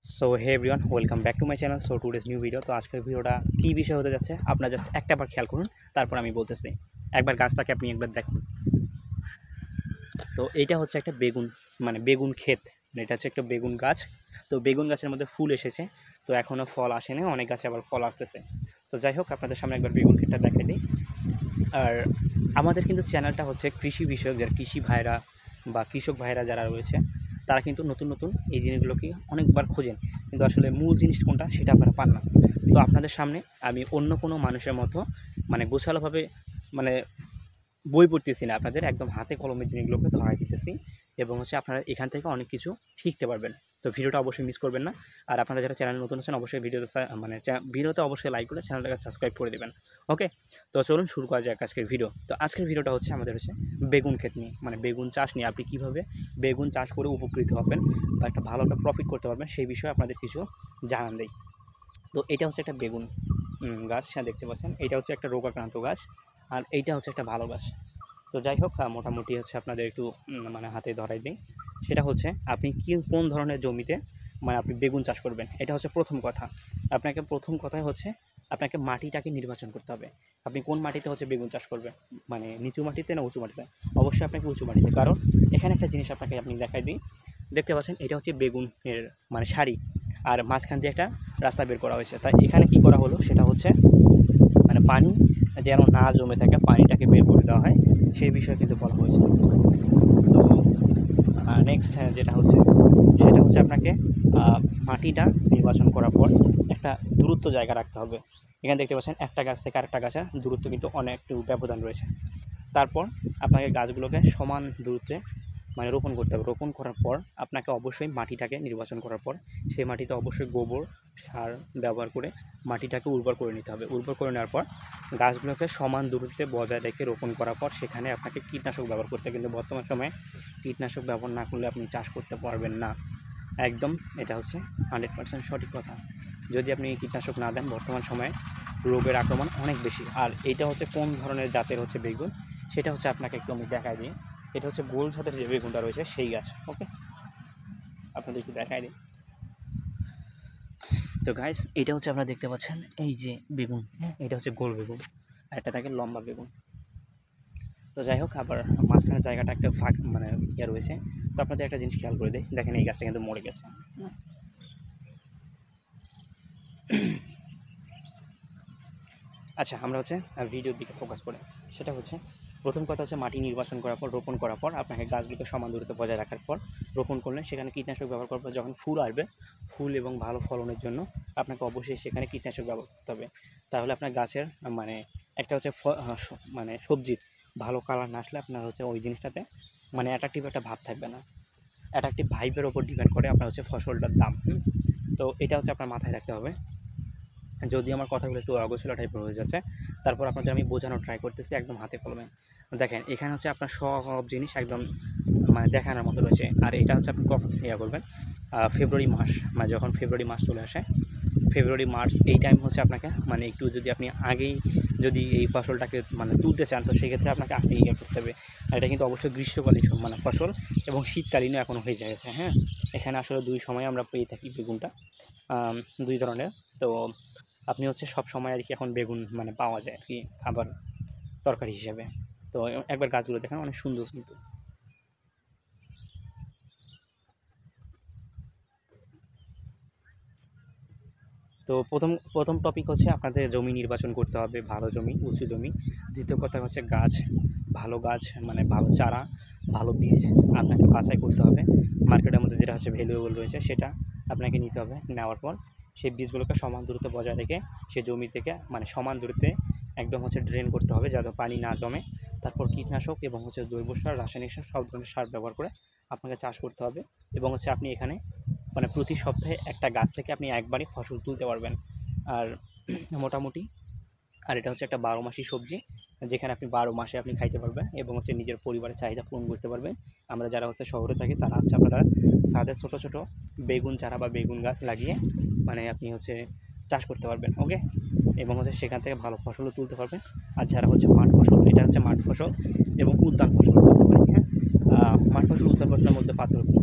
So hey everyone, welcome back to my channel. So today's new video. তো আজকের ভিডিওটা কী বিষয় হতে যাচ্ছে আপনারা জাস্ট একটাবার খেয়াল করুন, তারপর আমি বলতেছি। একবার গাছটাকে আপনি একবার দেখুন। তো এইটা হচ্ছে একটা বেগুন, মানে বেগুন ক্ষেত, মানে এটা হচ্ছে একটা বেগুন গাছ। তো বেগুন গাছের মধ্যে ফুল এসেছে, তো এখনও ফল আসেনি, অনেক গাছে আবার ফল আসতেছে। তো যাই হোক, আপনাদের সামনে একবার বেগুন ক্ষেতটা দেখাই দিই। আর আমাদের কিন্তু চ্যানেলটা হচ্ছে কৃষি বিষয়ক, যারা কৃষি ভাইরা বা কৃষক ভাইরা যারা রয়েছে তারা কিন্তু নতুন নতুন এই জিনিসগুলোকে অনেকবার খোঁজেন, কিন্তু আসলে মূল জিনিস কোনটা সেটা আপনারা পান না। তো আপনাদের সামনে আমি অন্য কোনো মানুষের মতো মানে গোছালোভাবে মানে বই পড়তেছি না, আপনাদের একদম হাতে কলমে জিনিসগুলোকে ধরাই দিতেছি, এবং হচ্ছে আপনারা এখান থেকে অনেক কিছু শিখতে পারবেন। তো ভিডিওটা অবশ্যই মিস করবেন না। আর আপনারা যারা চ্যানেল নতুন আছেন অবশ্যই ভিডিওতে অবশ্যই লাইক করে চ্যানেলটাকে সাবস্ক্রাইব করে দেবেন। ওকে, তো চলুন শুরু করা যাক আজকের ভিডিও। তো আজকের ভিডিওটা হচ্ছে আমাদের হচ্ছে বেগুন ক্ষেত নিয়ে, মানে বেগুন চাষ নিয়ে। আপনি কীভাবে বেগুন চাষ করে উপকৃত হবেন বা একটা ভালো একটা প্রফিট করতে পারবেন সেই বিষয়ে আপনাদের কিছু জানান দেই। তো এটা হচ্ছে একটা বেগুন গাছ, হ্যাঁ দেখতে পাচ্ছেন। এটা হচ্ছে একটা রোগাক্রান্ত গাছ, আর এইটা হচ্ছে একটা ভালো গাছ। তো যাই হোক, মোটামুটি হচ্ছে আপনাদের একটু মানে হাতে ধরাই দিই। সেটা হচ্ছে আপনি কোন ধরনের জমিতে মানে আপনি বেগুন চাষ করবেন, এটা হচ্ছে প্রথম কথা। আপনাকে প্রথম কথাই হচ্ছে আপনাকে মাটিটাকে নির্বাচন করতে হবে। আপনি কোন মাটিতে হচ্ছে বেগুন চাষ করবেন, মানে নিচু মাটিতে না উঁচু মাটিতে? অবশ্যই আপনাকে উঁচু মাটিতে, কারণ এখানে একটা জিনিস আপনি দেখাই দিই। দেখতে পাচ্ছেন এটা হচ্ছে বেগুনের মানে সারি, আর মাঝখান দিয়ে একটা রাস্তা বের করা হয়েছে। তাই এখানে কি করা হলো সেটা হচ্ছে মানে পানি যেন না জমে থাকে, পানিটাকে বের করে দেওয়া হয়, সেই বিষয়ে কিন্তু বলা হয়েছে। তো নেক্সট যেটা হচ্ছে সেটা হচ্ছে আপনাকে মাটিটা নির্বাচন করার পর একটা দূরত্ব জায়গা রাখতে হবে। এখানে দেখতে পাচ্ছেন একটা গাছ থেকে আরেকটা গাছের দূরত্ব কিন্তু অনেক ব্যবধান রয়েছে। তারপর আপনাকে গাছগুলোকে সমান দূরত্বে মানে রোপণ করতে হবে। রোপণ করার পর আপনাকে অবশ্যই মাটিটাকে নির্বাচন করার পর সেই মাটিতে অবশ্যই গোবর সার ব্যবহার করে মাটিটাকে উর্বর করে নিতে হবে। উর্বর করে নেওয়ার পর গাছগুলোকে সমান দূরত্বে বজায় রেখে রোপণ করার পর সেখানে আপনাকে কীটনাশক ব্যবহার করতে হবে। কিন্তু বর্তমান সময়ে কীটনাশক ব্যবহার না করলে আপনি চাষ করতে পারবেন না, একদম। এটা হচ্ছে 100% সঠিক কথা। যদি আপনি কীটনাশক না দেন বর্তমান সময়ে রোগের আক্রমণ অনেক বেশি। আর এইটা হচ্ছে কোন ধরনের জাতের হচ্ছে বেগুন সেটা হচ্ছে আপনাকে একটু আমি দেখাই দিই। এটা হচ্ছে গোল জাতের যে বেগুনটা রয়েছে সেই গাছ। ওকে, আপনাদের একটু দেখাই দিই। তো গাইস, এটা হচ্ছে আপনারা দেখতে পাচ্ছেন এই যে বেগুন, হ্যাঁ এটা হচ্ছে গোল বেগুন, আর এটা থাকে লম্বা বেগুন। তো যাই হোক, আবার মাঝখানে জায়গাটা একটা ফাঁক মানে ইয়ে রয়েছে। তো আপনাদের একটা জিনিস খেয়াল করে দেয়, দেখেন এই গাছটা কিন্তু মরে গেছে। আচ্ছা, আমরা হচ্ছে ভিডিওর দিকে ফোকাস করে, সেটা হচ্ছে প্রথম কথা হচ্ছে মাটি নির্বাচন করার পর রোপণ করার পর আপনাকে গাছগুলোকে সমান দূরত্বে বজায় রাখার পর রোপণ করলেন। সেখানে কীটনাশক ব্যবহার করার পর যখন ফুল আসবে, ফুল এবং ভালো ফলনের জন্য আপনাকে অবশ্যই সেখানে কীটনাশক ব্যবহার করতে হবে। তাহলে আপনার গাছের মানে একটা হচ্ছে মানে সবজির ভালো কালার না আসলে আপনার হচ্ছে ওই জিনিসটাতে মানে অ্যাট্রাকটিভ একটা ভাব থাকবে না। অ্যাট্রাকটিভ ভাইবের ওপর ডিপেন্ড করে আপনার হচ্ছে ফসলটার দাম। তো এটা হচ্ছে আপনার মাথায় রাখতে হবে। যদি আমার কথাগুলো একটু অগোছালো টাইপের হয়ে যাচ্ছে, তারপর আপনাদের আমি বোঝানোর ট্রাই করতেছি একদম হাতে কলমে। দেখেন এখানে হচ্ছে আপনার সব জিনিস একদম মানে দেখানোর মতো রয়েছে। আর এটা হচ্ছে আপনি কখন ইয়ে করবেন, ফেব্রুয়ারি মাস, মানে যখন ফেব্রুয়ারি মাস চলে আসে, ফেব্রুয়ারি মার্চ এই টাইম হচ্ছে আপনাকে মানে একটু যদি আপনি আগেই যদি এই ফসলটাকে মানে তুলতে চান, তো সেক্ষেত্রে আপনাকে আগে ইয়ে করতে হবে। আর এটা কিন্তু অবশ্যই গ্রীষ্মকালীন মানে ফসল এবং শীতকালীনও এখনও হয়ে যাচ্ছে। হ্যাঁ, এখানে আসলে দুই সময় আমরা পেয়ে থাকি বেগুনটা, দুই ধরনের। তো আপনি হচ্ছে সব সময় আর কি এখন বেগুন মানে পাওয়া যায় আর কি খাবার তরকারি হিসেবে। তো একবার গাছগুলো দেখেন অনেক সুন্দর কিন্তু। তো প্রথম টপিক হচ্ছে আপনাদের জমি নির্বাচন করতে হবে, ভালো জমি, উঁচু জমি। দ্বিতীয় কথা হচ্ছে গাছ, ভালো গাছ মানে ভালো চারা, ভালো বীজ আপনাকে বাছাই করতে হবে। মার্কেটের মধ্যে যেটা হচ্ছে ভ্যালুয়েবল রয়েছে সেটা আপনাকে নিতে হবে। নেওয়ার পর সেই বীজগুলোকে সমান দূরত্বে বজায় রেখে সে জমি থেকে মানে সমান দূরত্বে একদম হচ্ছে ড্রেন করতে হবে যাতে পানি না জমে। তারপর কীটনাশক এবং হচ্ছে জৈব সার, রাসায়নিক সার, সব ধরনের সার ব্যবহার করে আপনাকে চাষ করতে হবে। এবং হচ্ছে আপনি এখানে মানে প্রতি সপ্তাহে একটা গাছ থেকে আপনি একবারই ফসল তুলতে পারবেন। আর মোটামুটি আর এটা হচ্ছে একটা 12 মাসি সবজি, যেখানে আপনি 12 মাসে আপনি খাইতে পারবেন এবং হচ্ছে নিজের পরিবারের চাহিদা পূরণ করতে পারবেন। আমরা যারা হচ্ছে শহরে থাকি তারা হচ্ছে আপনারা ছাদে ছোটো ছোটো বেগুন চারা বা বেগুন গাছ লাগিয়ে মানে আপনি হচ্ছে চাষ করতে পারবেন। ওকে, এবং হচ্ছে সেখান থেকে ভালো ফসলও তুলতে পারবেন। আর যারা হচ্ছে মাঠ ফসল, এটা হচ্ছে মাঠ ফসল এবং উদ্যান ফসল বলতে পারি। হ্যাঁ, মাঠ ফসল উদ্যান ফসলের মধ্যে পার্থক্য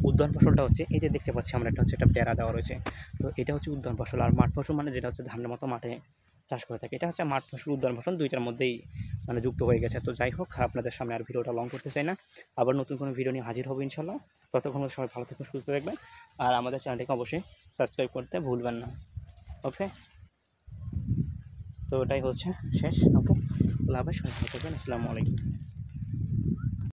উদ্যান ফসলটা হচ্ছে এই যে দেখতে পাচ্ছি আমরা, একটা হচ্ছে একটা বেড়া দেওয়া রয়েছে। তো এটা হচ্ছে উদ্যান ফসল। আর মাঠ ফসল মানে যেটা হচ্ছে ধানের মতো মাঠে চাষ করে থাকে, এটা হচ্ছে মাঠ ফসল উদ্যান ফসল দুইটার মধ্যেই মানে যুক্ত হয়ে গেছে। তো যাই হোক, আপনাদের সামনে আর ভিডিওটা লং করতে চাই না, আবার নতুন কোনো ভিডিও নিয়ে হাজির হবো ইনশাল্লাহ। ততক্ষণ সবাই ভালো থাকবেন, সুস্থ থাকবেন, আর আমাদের চ্যানেলটিকে অবশ্যই সাবস্ক্রাইব করতে ভুলবেন না। ওকে, তো এটাই হচ্ছে শেষ। ওকে, আল্লাহ হাফেজ, সবাই ভালো থাকবেন, আসসালামু আলাইকুম।